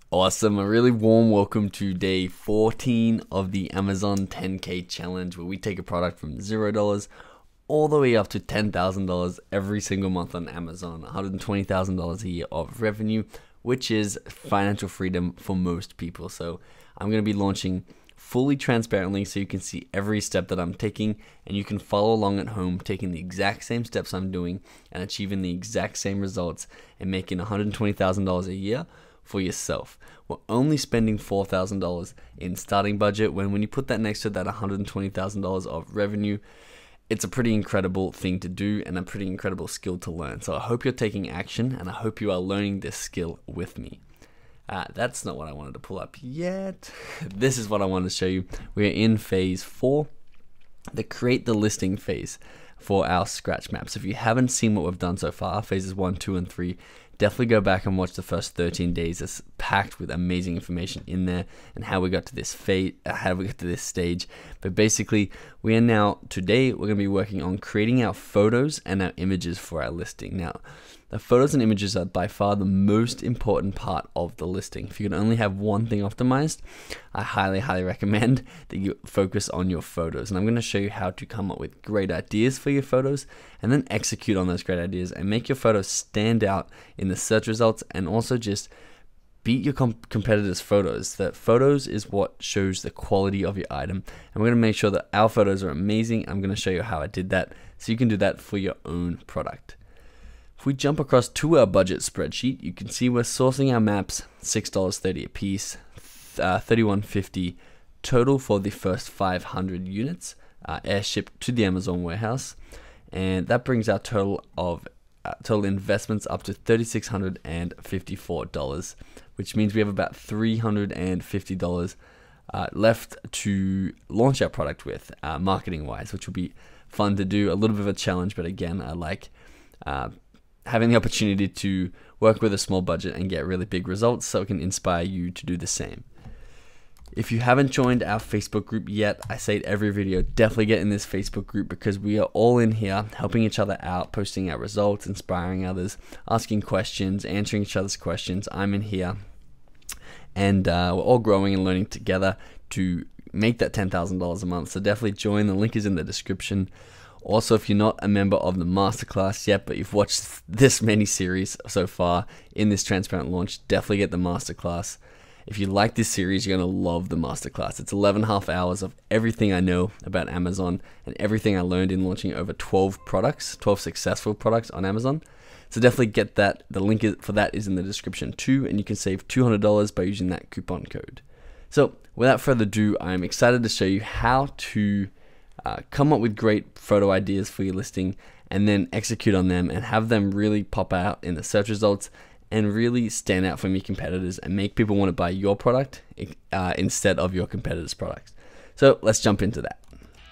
Awesome, a really warm welcome to day 14 of the Amazon 10K challenge, where we take a product from $0 all the way up to $10,000 every single month on Amazon, $120,000 a year of revenue, which is financial freedom for most people. So I'm going to be launching fully transparently so you can see every step that I'm taking, and you can follow along at home, taking the exact same steps I'm doing and achieving the exact same results and making $120,000 a year for yourself. We're only spending $4,000 in starting budget when you put that next to that $120,000 of revenue. It's a pretty incredible thing to do and a pretty incredible skill to learn. So I hope you're taking action, and I hope you are learning this skill with me. That's not what I wanted to pull up yet. This is what I wanted to show you. We're in phase 4, the create the listing phase for our scratch maps. If you haven't seen what we've done so far, phases 1, 2, and 3, definitely go back and watch the first 13 days. It's packed with amazing information in there and how we got to this stage. But basically, today we're going to be working on creating our photos and our images for our listing. Now, the photos and images are by far the most important part of the listing. If you can only have one thing optimized, I highly recommend that you focus on your photos. And I'm going to show you how to come up with great ideas for your photos and then execute on those great ideas and make your photos stand out in the search results, and also just beat your competitors' photos. That photos is what shows the quality of your item, and we're going to make sure that our photos are amazing. I'm going to show you how I did that so you can do that for your own product. If we jump across to our budget spreadsheet, you can see we're sourcing our maps $6.30 a piece, $31.50 total for the first 500 units, airshipped to the Amazon warehouse, and that brings our total investments up to $3,654, which means we have about $350 left to launch our product with, marketing wise, which will be fun to do. A little bit of a challenge, but again, I like having the opportunity to work with a small budget and get really big results, so it can inspire you to do the same. If you haven't joined our Facebook group yet, I say it every video, definitely get in this Facebook group, because we are all in here helping each other out, posting our results, inspiring others, asking questions, answering each other's questions. I'm in here, and we're all growing and learning together to make that $10,000 a month. So definitely join. The link is in the description. Also, if you're not a member of the masterclass yet, but you've watched this many series so far in this transparent launch, definitely get the masterclass. If you like this series, you're going to love the masterclass. It's 11.5 hours of everything I know about Amazon and everything I learned in launching over 12 successful products on Amazon. So definitely get that. The link for that is in the description too, and you can save $200 by using that coupon code. So without further ado, I'm excited to show you how to come up with great photo ideas for your listing and then execute on them and have them really pop out in the search results and really stand out from your competitors and make people want to buy your product instead of your competitors' products. So let's jump into that.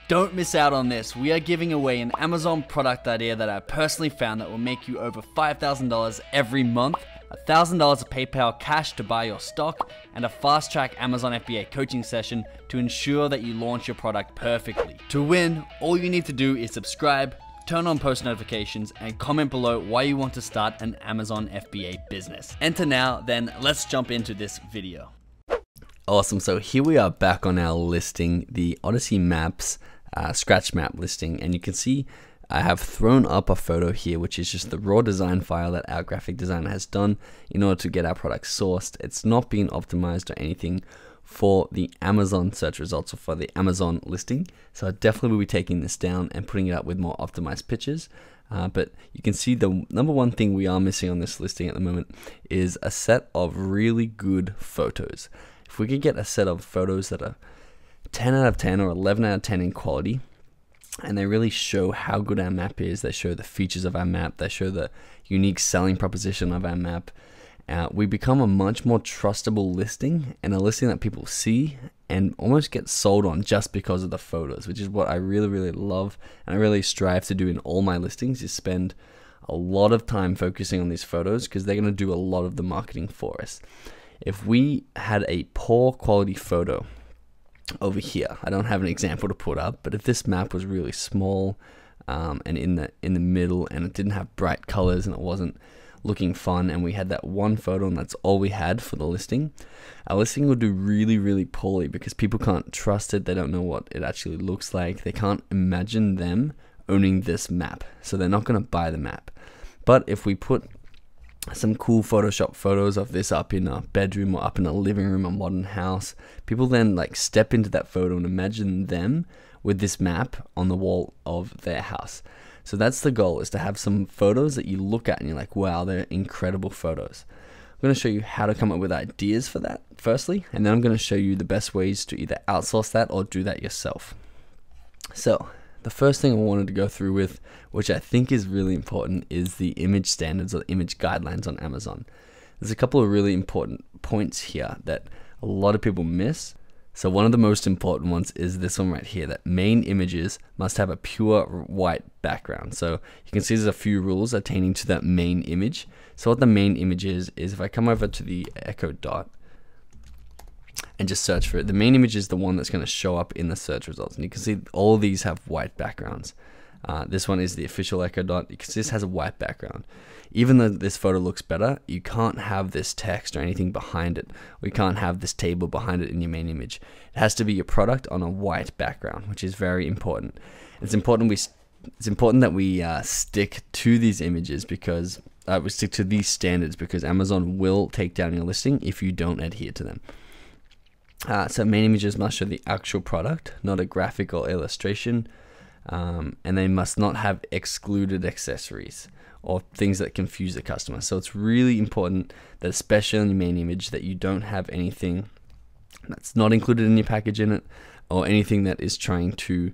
Don't miss out on this. We are giving away an Amazon product idea that I personally found that will make you over $5,000 every month, $1,000 of PayPal cash to buy your stock, and a fast-track Amazon FBA coaching session to ensure that you launch your product perfectly. To win, all you need to do is subscribe, turn on post notifications, and comment below why you want to start an Amazon FBA business. Enter now, then let's jump into this video. Awesome, so here we are back on our listing, the Odyssey Maps scratch map listing, and you can see I have thrown up a photo here, which is just the raw design file that our graphic designer has done in order to get our product sourced. It's not being optimized or anything for the Amazon search results or for the Amazon listing. So I definitely will be taking this down and putting it up with more optimized pictures. But you can see the number one thing we are missing on this listing at the moment is a set of really good photos. If we could get a set of photos that are 10 out of 10 or 11 out of 10 in quality, and they really show how good our map is, they show the features of our map, they show the unique selling proposition of our map, we become a much more trustable listing, and a listing that people see and almost get sold on just because of the photos, which is what I really love, and I really strive to do in all my listings, is spend a lot of time focusing on these photos, because they're going to do a lot of the marketing for us. If we had a poor quality photo over here, I don't have an example to put up, but if this map was really small and in the middle, and it didn't have bright colors, and it wasn't looking fun and we had that one photo and that's all we had for the listing, our listing will do really, really poorly because people can't trust it. They don't know what it actually looks like. They can't imagine them owning this map. So they're not going to buy the map. But if we put some cool Photoshop photos of this up in a bedroom or up in a living room, a modern house, people then like step into that photo and imagine them with this map on the wall of their house. So that's the goal, is to have some photos that you look at and you're like, wow, they're incredible photos. I'm going to show you how to come up with ideas for that firstly, and then I'm going to show you the best ways to either outsource that or do that yourself. So the first thing I wanted to go through with, which I think is really important, is the image standards or image guidelines on Amazon. There's a couple of really important points here that a lot of people miss. So one of the most important ones is this one right here, that main images must have a pure white background. So you can see there's a few rules attaining to that main image. So what the main image is if I come over to the Echo Dot and just search for it, the main image is the one that's going to show up in the search results. And you can see all these have white backgrounds. This one is the official Echo Dot. You can see this has a white background. Even though this photo looks better, you can't have this text or anything behind it. We can't have this table behind it in your main image. It has to be your product on a white background, which is very important. It's important that we stick to these images because we stick to these standards, because Amazon will take down your listing if you don't adhere to them. So main images must show the actual product, not a graphic or illustration, and they must not have excluded accessories or things that confuse the customer. So it's really important that, especially in your main image, that you don't have anything that's not included in your package in it, or anything that is trying to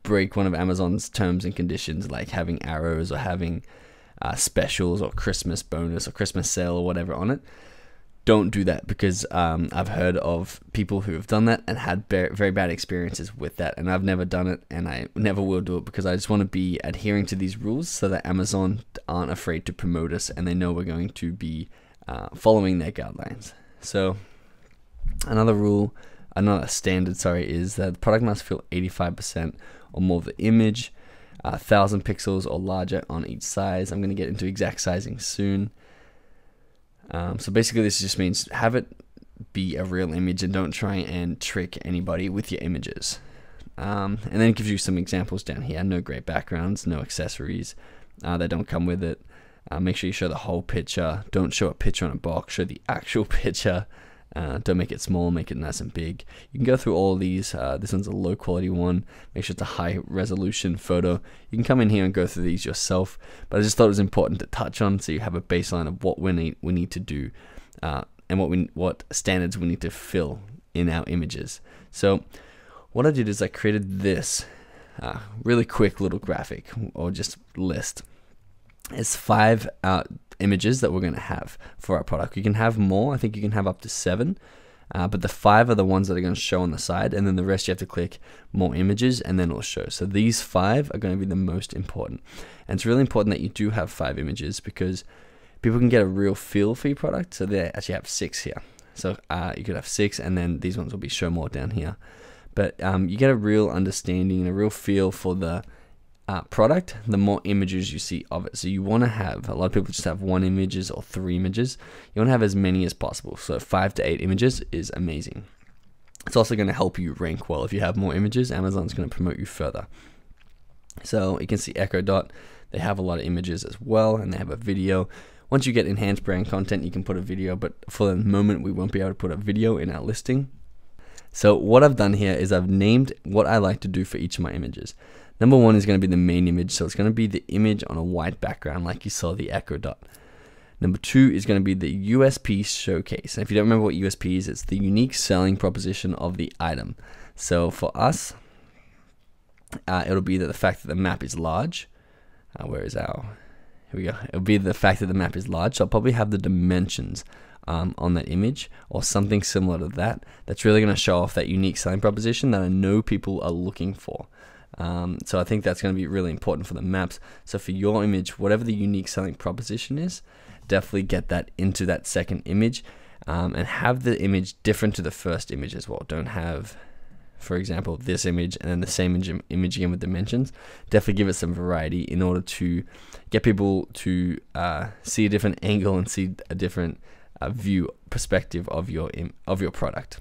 break one of Amazon's terms and conditions, like having arrows or having specials or Christmas bonus or Christmas sale or whatever on it. Don't do that, because I've heard of people who have done that and had very bad experiences with that, and I've never done it and I never will do it, because I just want to be adhering to these rules so that Amazon aren't afraid to promote us and they know we're going to be following their guidelines. So another standard, is that the product must fill 85% or more of the image, 1,000 pixels or larger on each size. I'm going to get into exact sizing soon. So basically this just means have it be a real image and don't try and trick anybody with your images. And then it gives you some examples down here. No great backgrounds, no accessories that don't come with it. Make sure you show the whole picture. Don't show a picture on a box, show the actual picture. Don't make it small, make it nice and big. You can go through all of these. This one's a low quality one. Make sure it's a high resolution photo. You can come in here and go through these yourself, but I just thought it was important to touch on so you have a baseline of what we need to do and what standards we need to fill in our images. So what I did is I created this really quick little graphic, or just list. It's 5 images that we're going to have for our product. You can have more. I think you can have up to 7, but the 5 are the ones that are going to show on the side, and then the rest you have to click more images and then it'll show. So these 5 are going to be the most important, and it's really important that you do have 5 images, because people can get a real feel for your product. So they actually have 6 here, so you could have 6, and then these ones will be show more down here, but you get a real understanding and a real feel for the product the more images you see of it. So you want to have, a lot of people just have 1 images or 3 images. You want to have as many as possible. So 5 to 8 images is amazing. It's also going to help you rank well. If you have more images, Amazon's going to promote you further. So you can see Echo Dot, they have a lot of images as well, and they have a video. Once you get enhanced brand content, you can put a video, but for the moment we won't be able to put a video in our listing. So what I've done here is I've named what I like to do for each of my images. Number 1 is going to be the main image, so it's going to be the image on a white background like you saw the Echo Dot. Number 2 is going to be the USP showcase. And if you don't remember what USP is, it's the unique selling proposition of the item. So for us, it'll be that the fact that the map is large. Here we go. It'll be the fact that the map is large. So I'll probably have the dimensions on that image or something similar to that. That's really going to show off that unique selling proposition that I know people are looking for. So I think that's going to be really important for the maps. So for your image, whatever the unique selling proposition is, definitely get that into that second image, and have the image different to the first image as well. Don't have for example, this image and then the same image again with dimensions. Definitely give it some variety in order to get people to see a different angle and see a different perspective of your product.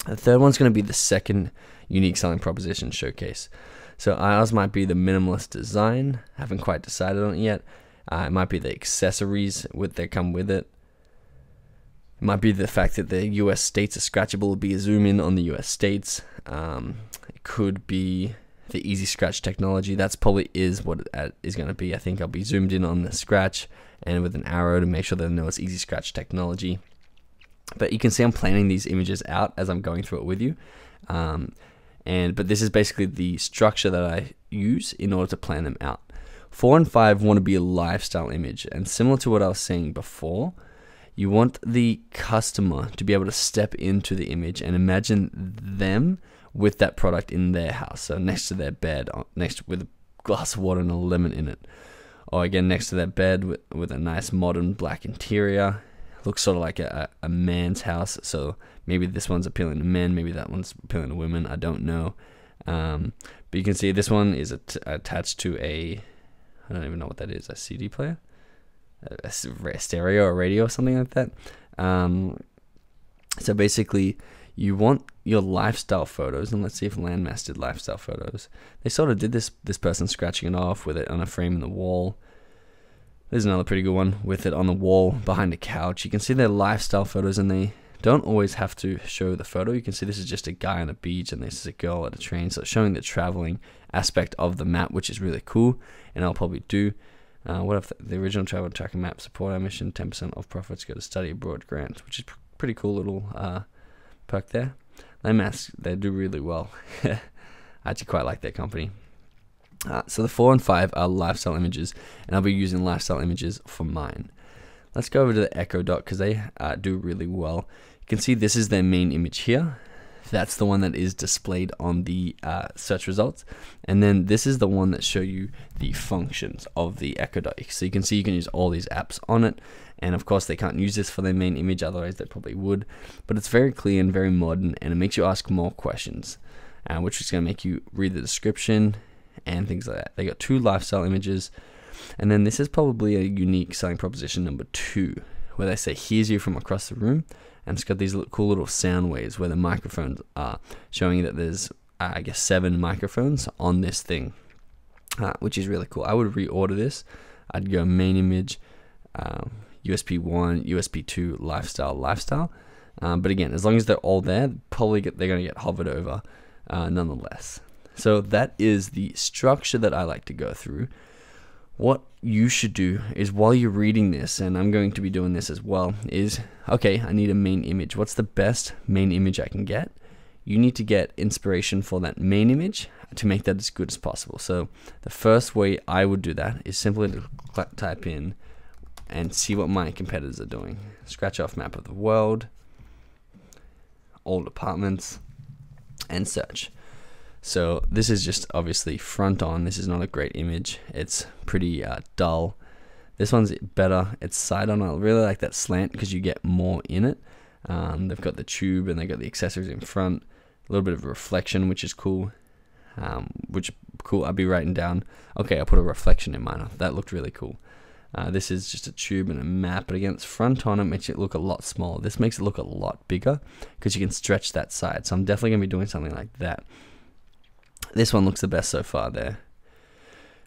The third one's going to be the second unique selling proposition showcase. So ours might be the minimalist design. Haven't quite decided on it yet. It might be the accessories that come with it. It might be the fact that the US states are scratchable. It'll be a zoom in on the US states. It could be the easy scratch technology. That's probably is what it is going to be. I think I'll be zoomed in on the scratch and with an arrow to make sure that I know it's easy scratch technology. But you can see I'm planning these images out as I'm going through it with you. But this is basically the structure that I use in order to plan them out. 4 and 5 want to be a lifestyle image, and similar to what I was saying before, you want the customer to be able to step into the image and imagine them with that product in their house. So next to their bed, with a glass of water and a lemon in it, or again next to their bed with a nice modern black interior. Looks sort of like a man's house, so maybe this one's appealing to men, maybe that one's appealing to women, I don't know. But you can see this one is attached to I don't even know what that is, a CD player? A stereo or radio or something like that. So basically, you want your lifestyle photos, and let's see if Landmass did lifestyle photos. They sort of did this person scratching it off with it on a frame in the wall. There's another pretty good one with it on the wall behind a couch. You can see their lifestyle photos, and they don't always have to show the photo. You can see this is just a guy on a beach, and this is a girl at a train. So it's showing the traveling aspect of the map, which is really cool, and I'll probably do. What if the original travel tracking map support our mission? 10% of profits go to study abroad grants, which is pretty cool little perk there. Landmass, they do really well. I actually quite like their company. So the 4 and 5 are lifestyle images, and I'll be using lifestyle images for mine. Let's go over to the Echo Dot because they do really well. You can see this is their main image here. That's the one that is displayed on the search results. And then this is the one that show you the functions of the Echo Dot. So you can see you can use all these apps on it. And of course they can't use this for their main image, otherwise they probably would. But it's very clear and very modern, and it makes you ask more questions, which is going to make you read the description and things like that. They got 2 lifestyle images. And then this is probably a unique selling proposition number 2, where they say, here's you from across the room. And it's got these cool little sound waves where the microphones are, showing that there's, I guess, 7 microphones on this thing, which is really cool. I would reorder this. I'd go main image, USP 1, USP 2, lifestyle. But again, as long as they're all there, they're going to get hovered over nonetheless. So that is the structure that I like to go through. What you should do is, while you're reading this, and I'm going to be doing this as well, is, okay, I need a main image. What's the best main image I can get? You need to get inspiration for that main image to make that as good as possible. So the first way I would do that is simply to type in and see what my competitors are doing. Scratch off map of the world, old apartments, and search. So this is just obviously front on. This is not a great image. It's pretty dull. This one's better. It's side on. I really like that slant because you get more in it. They've got the tube and they got the accessories in front. A little bit of reflection, which is cool. I'll be writing down. Okay, I'll put a reflection in mine. That looked really cool. This is just a tube and a map, but again, it's front on. It makes it look a lot smaller. This makes it look a lot bigger because you can stretch that side. So I'm definitely going to be doing something like that. This one looks the best so far there.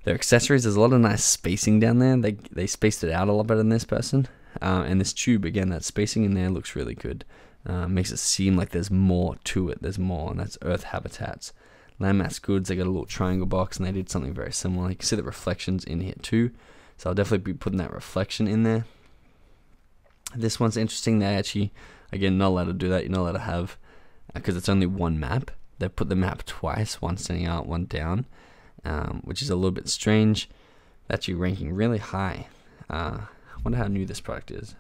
Their accessories, there's a lot of nice spacing down there. They spaced it out a lot better than this person. And this tube, again, that spacing in there looks really good. Makes it seem like there's more to it. There's more, and that's Earth Habitats. Landmass Goods, they got a little triangle box, and they did something very similar. You can see the reflections in here too. So I'll definitely be putting that reflection in there. This one's interesting. They actually, again, not allowed to do that. You're not allowed to have, because it's only one map. They put the map twice, one standing out, one down, which is a little bit strange. They're actually ranking really high. I wonder how new this product is.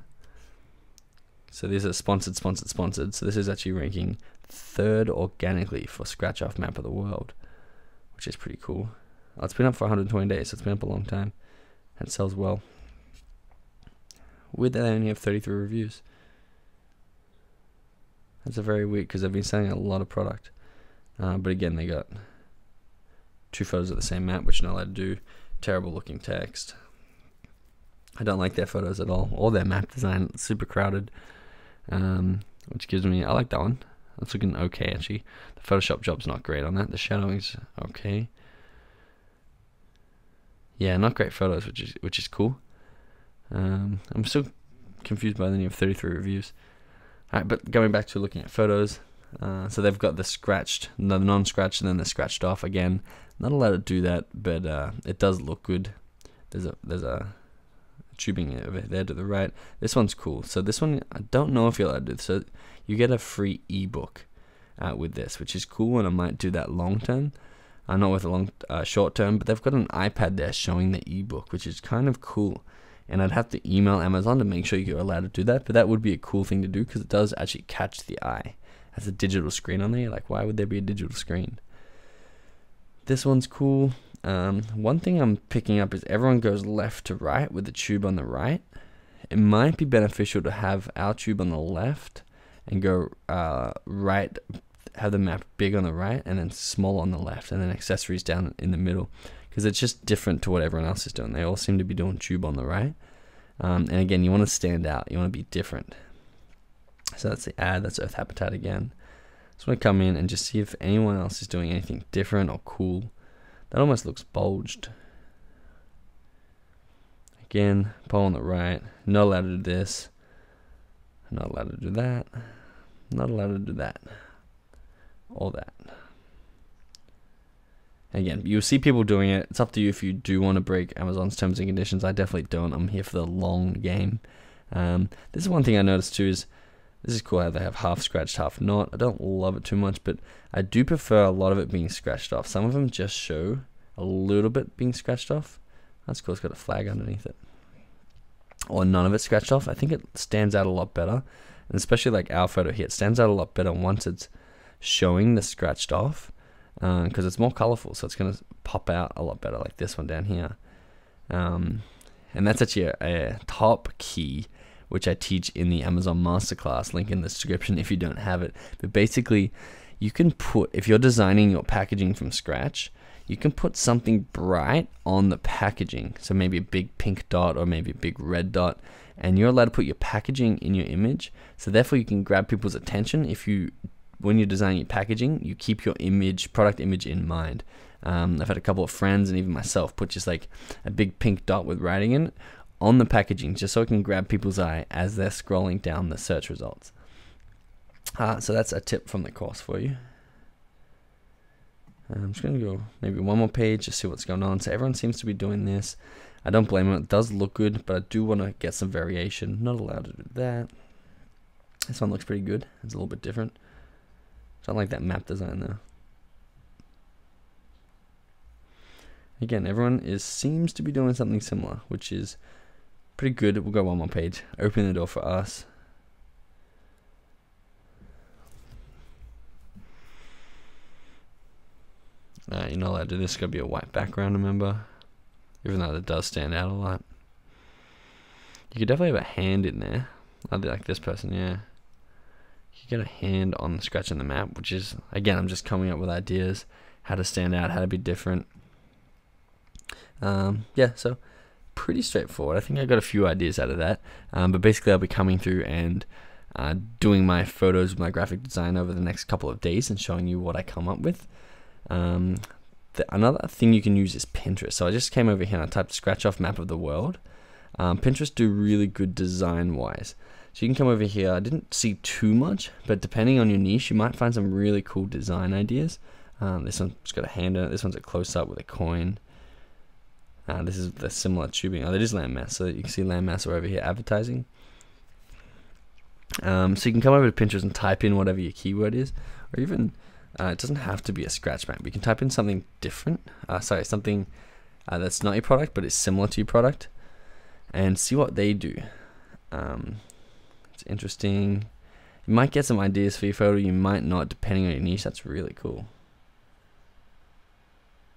So these are sponsored. So this is actually ranking 3rd organically for Scratch Off Map of the World, which is pretty cool. It's been up for 120 days, so it's been up a long time. And sells well. Weird that they only have 33 reviews. That's a very weird, because they've been selling a lot of product. But again, they got 2 photos of the same map, which you're not allowed to do. Terrible looking text. I don't like their photos at all, or their map design. It's super crowded, which gives me, I like that one. That's looking okay, actually. The Photoshop job's not great on that. The shadowing's okay. Yeah, not great photos, which is cool. I'm still confused by the new 33 reviews. Alright, but going back to looking at photos, so they've got the non-scratched, and then the scratched off. Again, not allowed to do that, but it does look good. There's a tubing over there to the right. This one's cool. So this one, I don't know if you're allowed to do this. So you get a free ebook with this, which is cool, and I might do that long term. Not with a short term, but they've got an iPad there showing the ebook, which is kind of cool. And I'd have to email Amazon to make sure you're allowed to do that, but that would be a cool thing to do because it does actually catch the eye. It has a digital screen on there. Like, why would there be a digital screen? This one's cool. One thing I'm picking up is everyone goes left to right with the tube on the right. It might be beneficial to have our tube on the left and go right, have the map big on the right and then small on the left, and then accessories down in the middle, because it's just different to what everyone else is doing. They all seem to be doing tube on the right. And again, you want to stand out. You want to be different. So that's the ad. That's Earth Habitat again. Just want to come in and just see if anyone else is doing anything different or cool. That almost looks bulged. Again, pole on the right. Not allowed to do this. Not allowed to do that. Not allowed to do that. All that. Again, you'll see people doing it. It's up to you if you do want to break Amazon's terms and conditions. I definitely don't. I'm here for the long game. This is one thing I noticed too, is this is cool how they have half scratched, half not. I don't love it too much, but I do prefer a lot of it being scratched off. Some of them just show a little bit being scratched off. That's cool. It's got a flag underneath it. Or none of it scratched off. I think it stands out a lot better. And especially like our photo here, it stands out a lot better once it's showing the scratched off, because it's more colorful, so it's going to pop out a lot better, like this one down here. And that's actually a top key, which I teach in the Amazon Masterclass, link in the description if you don't have it. But basically, you can put, if you're designing your packaging from scratch, you can put something bright on the packaging. So maybe a big pink dot or maybe a big red dot, and you're allowed to put your packaging in your image. So therefore you can grab people's attention. When you're designing your packaging, you keep your product image in mind. I've had a couple of friends and even myself put just like a big pink dot with writing in it on the packaging, just so it can grab people's eye as they're scrolling down the search results. So that's a tip from the course for you. I'm just going to go maybe one more page, just see what's going on. So everyone seems to be doing this. I don't blame them. It does look good, but I do want to get some variation. Not allowed to do that. This one looks pretty good. It's a little bit different. Don't like that map design though. Again, everyone seems to be doing something similar, which is pretty good. We'll go one more page. Open the door for us. You're not allowed to do this. It's got to be a white background, remember? Even though it does stand out a lot. You could definitely have a hand in there. Like this person, yeah. You get a hand on the scratch in the map, which is, again, I'm just coming up with ideas, how to stand out, how to be different. Yeah, so pretty straightforward. I think I got a few ideas out of that. But basically I'll be coming through and doing my photos with my graphic design over the next couple of days and showing you what I come up with. Another thing you can use is Pinterest. So I just came over here and I typed scratch off map of the world. Pinterest do really good design wise. So you can come over here. I didn't see too much, but depending on your niche, you might find some really cool design ideas. This one's got a hand in it. This one's a close-up with a coin. This is the similar tubing. Oh, that is landmass. So you can see landmass over here, advertising. So you can come over to Pinterest and type in whatever your keyword is, or even it doesn't have to be a scratch map. You can type in something different. Something that's not your product, but it's similar to your product, and see what they do. It's interesting. You might get some ideas for your photo. You might not, depending on your niche. That's really cool.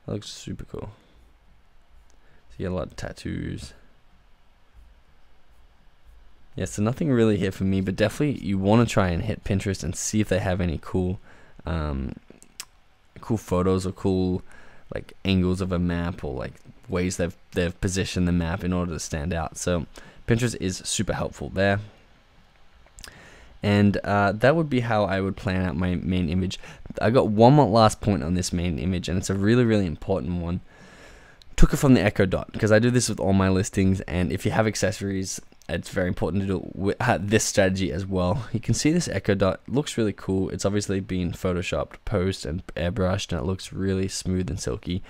That looks super cool. So you get a lot of tattoos. Yeah, so nothing really here for me, but definitely you want to try and hit Pinterest and see if they have any cool cool photos or cool like angles of a map, or like ways they've positioned the map in order to stand out. So Pinterest is super helpful there. And that would be how I would plan out my main image. I got one more last point on this main image, and it's a really, really important one. Took it from the Echo Dot, because I do this with all my listings, and if you have accessories, it's very important to do it with this strategy as well. You can see this Echo Dot looks really cool. It's obviously been photoshopped, post, and airbrushed, and it looks really smooth and silky.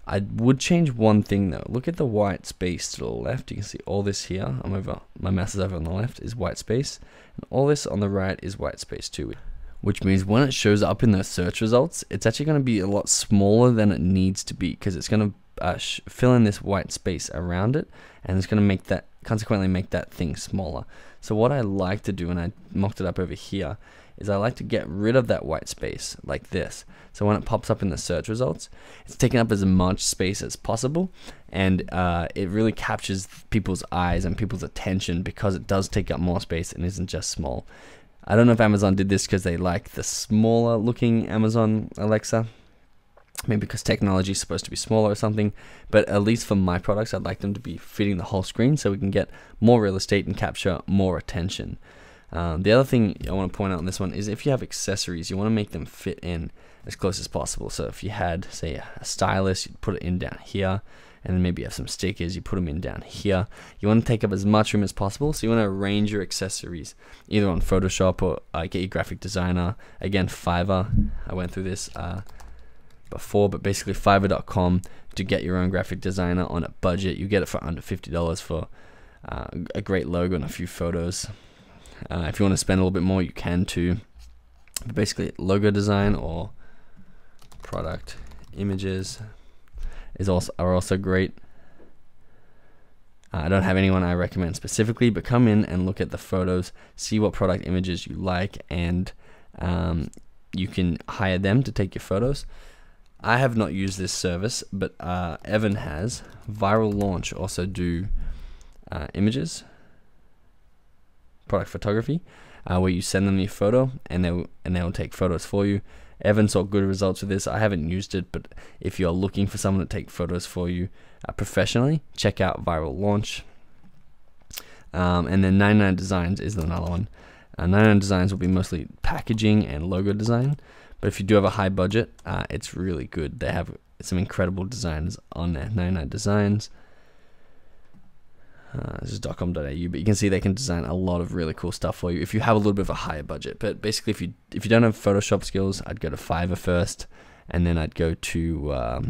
I would change one thing though. Look at the white space to the left. You can see all this here. My mouse is over on the left, is white space, and all this on the right is white space too. Which means when it shows up in the search results, it's actually going to be a lot smaller than it needs to be, because it's going to fill in this white space around it, and it's going to consequently make that thing smaller. So what I like to do, and I mocked it up over here, is I like to get rid of that white space like this. So when it pops up in the search results, it's taking up as much space as possible, and it really captures people's eyes and people's attention, because it does take up more space and isn't just small. I don't know if Amazon did this because they like the smaller looking Amazon Alexa, maybe because technology is supposed to be smaller or something, but at least for my products, I'd like them to be fitting the whole screen so we can get more real estate and capture more attention. The other thing I want to point out on this one is if you have accessories, you want to make them fit in as close as possible. So if you had, say, a stylus, you'd put it in down here, and then maybe you have some stickers, you put them in down here. You want to take up as much room as possible, so you want to arrange your accessories either on Photoshop or get your graphic designer. Again, Fiverr, I went through this before, but basically Fiverr.com to get your own graphic designer on a budget. You get it for under $50 for a great logo and a few photos. If you want to spend a little bit more, you can too. But basically, logo design or product images are also great. I don't have anyone I recommend specifically, but come in and look at the photos, see what product images you like, and you can hire them to take your photos. I have not used this service, but Evan has. Viral Launch also do images, product photography, where you send them your photo and they will take photos for you. Evan saw good results with this. I haven't used it, but if you're looking for someone to take photos for you professionally, check out Viral Launch. And then 99 Designs is another one. 99 Designs will be mostly packaging and logo design, but if you do have a high budget, it's really good. They have some incredible designs on there. 99 Designs. This is .com.au, but you can see they can design a lot of really cool stuff for you if you have a little bit of a higher budget. But basically, if you don't have Photoshop skills, I'd go to Fiverr first, and then I'd go to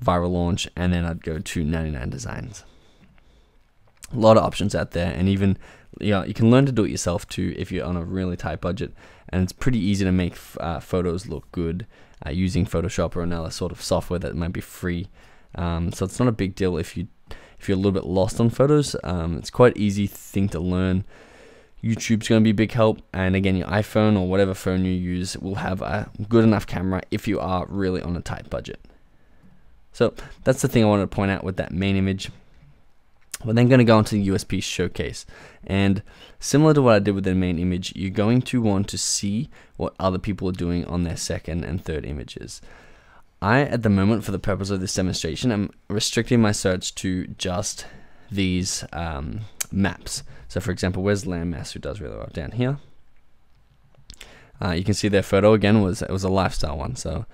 Viral Launch, and then I'd go to 99 Designs. A lot of options out there, and even you can learn to do it yourself too if you're on a really tight budget. And it's pretty easy to make photos look good using Photoshop or another sort of software that might be free. So it's not a big deal if you're a little bit lost on photos. It's quite easy thing to learn. YouTube's going to be a big help, and again, your iPhone or whatever phone you use will have a good enough camera if you are really on a tight budget. So that's the thing I wanted to point out with that main image. We're then going to go into the USP showcase, and similar to what I did with the main image, you're going to want to see what other people are doing on their second and third images. At the moment, for the purpose of this demonstration, I'm restricting my search to just these maps. So for example, where's Landmass, who does really well? Down here. You can see their photo again was a lifestyle one. So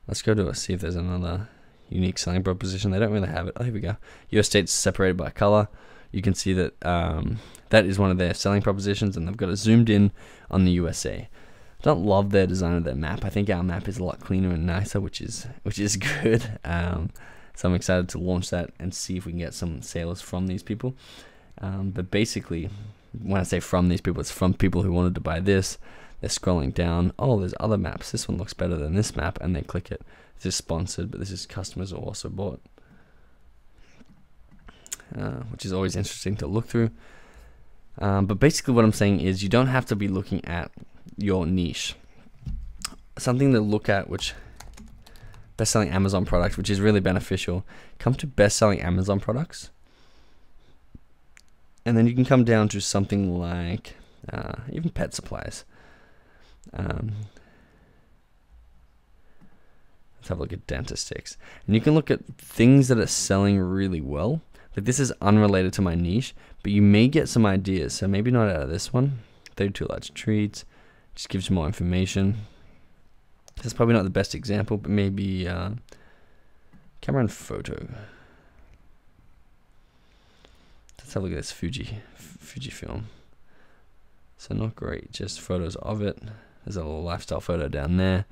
let's go to see if there's another unique selling proposition. They don't really have it. Oh, here we go. US states separated by color. You can see that that is one of their selling propositions, and they've got it zoomed in on the USA. Don't love their design of their map. I think our map is a lot cleaner and nicer, which is good. So I'm excited to launch that and see if we can get some sales from these people. But basically, when I say from these people, it's from people who wanted to buy this. They're scrolling down. Oh, there's other maps. This one looks better than this map, and they click it. This is sponsored, but this is customers who also bought, which is always interesting to look through. But basically, what I'm saying is you don't have to be looking at your niche. Something to look at, which best-selling Amazon products, which is really beneficial. Come to best-selling Amazon products, and then you can come down to something like even pet supplies. Let's have a look at dentist sticks. And you can look at things that are selling really well. Like this is unrelated to my niche, but you may get some ideas. So maybe not out of this one. 32 large treats. Just gives you more information. That's probably not the best example, but maybe camera and photo. Let's have a look at this Fujifilm. So not great, just photos of it. There's a little lifestyle photo down there.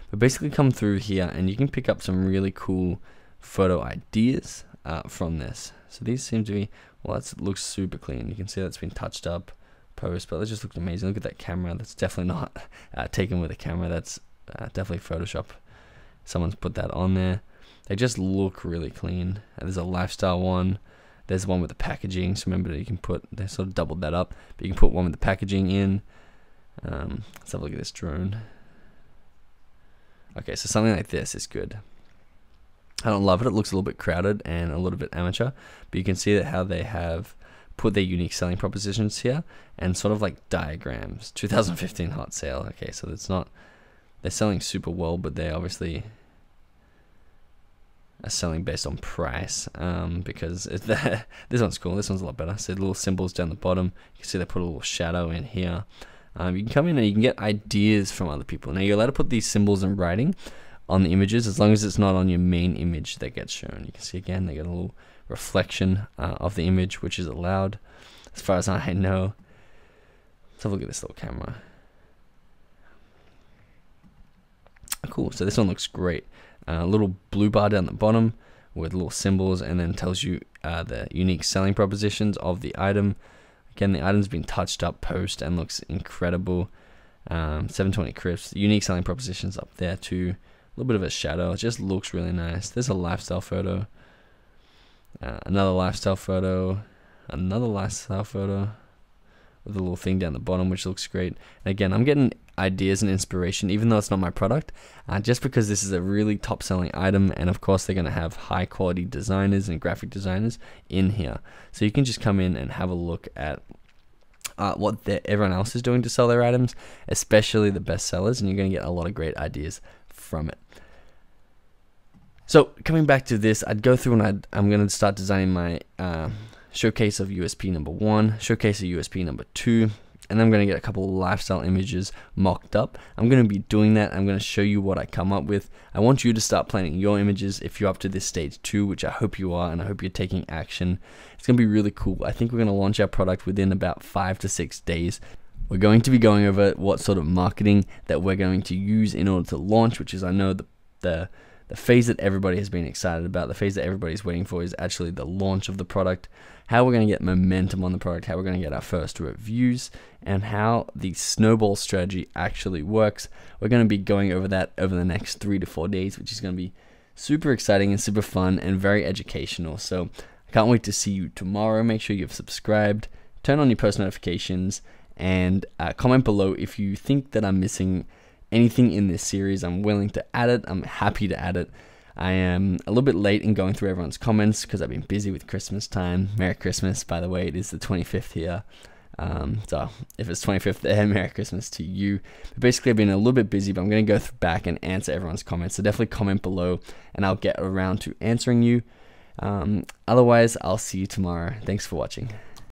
But basically come through here and you can pick up some really cool photo ideas from this. So these seem to be, well, that looks super clean. You can see that's been touched up post, but it just looks amazing. Look at that camera. That's definitely not taken with a camera. That's definitely Photoshop. Someone's put that on there. They just look really clean. There's a lifestyle one. There's one with the packaging. So remember that you can put, they sort of doubled that up, but you can put one with the packaging in. Let's have a look at this drone. Okay, so something like this is good. I don't love it. It looks a little bit crowded and a little bit amateur, but you can see that how they have put their unique selling propositions here and sort of like diagrams. 2015 hot sale. Okay, so it's not, they're selling super well, but they obviously are selling based on price because this one's cool. This one's a lot better. So little symbols down the bottom. You can see they put a little shadow in here. You can come in and you can get ideas from other people. Now you're allowed to put these symbols in writing on the images as long as it's not on your main image that gets shown. You can see again they get a little reflection of the image, which is allowed as far as I know. Let's have a look at this little camera. Cool, so this one looks great. A little blue bar down the bottom with little symbols and then tells you the unique selling propositions of the item. Again, the item's been touched up post and looks incredible. 720 crisps. Unique selling propositions up there too. A little bit of a shadow. It just looks really nice. There's a lifestyle photo. Another lifestyle photo. Another lifestyle photo. With a little thing down the bottom, which looks great. And again, I'm getting ideas and inspiration, even though it's not my product, just because this is a really top selling item, and of course they're going to have high quality designers and graphic designers in here. So you can just come in and have a look at what everyone else is doing to sell their items, especially the best sellers, and you're going to get a lot of great ideas from it. So coming back to this, I'd go through and I'm going to start designing my showcase of USP number 1, showcase of USP number 2, and I'm going to get a couple of lifestyle images mocked up. I'm going to be doing that. I'm going to show you what I come up with. I want you to start planning your images if you're up to this stage 2, which I hope you are, and I hope you're taking action. It's going to be really cool. I think we're going to launch our product within about 5 to 6 days. We're going to be going over what sort of marketing that we're going to use in order to launch, which is, I know, the phase that everybody has been excited about, the phase that everybody's waiting for is actually the launch of the product, how we're going to get momentum on the product, how we're going to get our first reviews, and how the snowball strategy actually works. We're going to be going over that over the next 3 to 4 days, which is going to be super exciting and super fun and very educational. So I can't wait to see you tomorrow. Make sure you've subscribed, turn on your post notifications, and comment below if you think that I'm missing anything in this series. I'm willing to add it. I'm happy to add it. I am a little bit late in going through everyone's comments because I've been busy with Christmas time. Merry Christmas, by the way. It is the 25th here. So if it's 25th there, Merry Christmas to you. But basically, I've been a little bit busy, but I'm going to go back and answer everyone's comments. So definitely comment below and I'll get around to answering you. Otherwise, I'll see you tomorrow. Thanks for watching.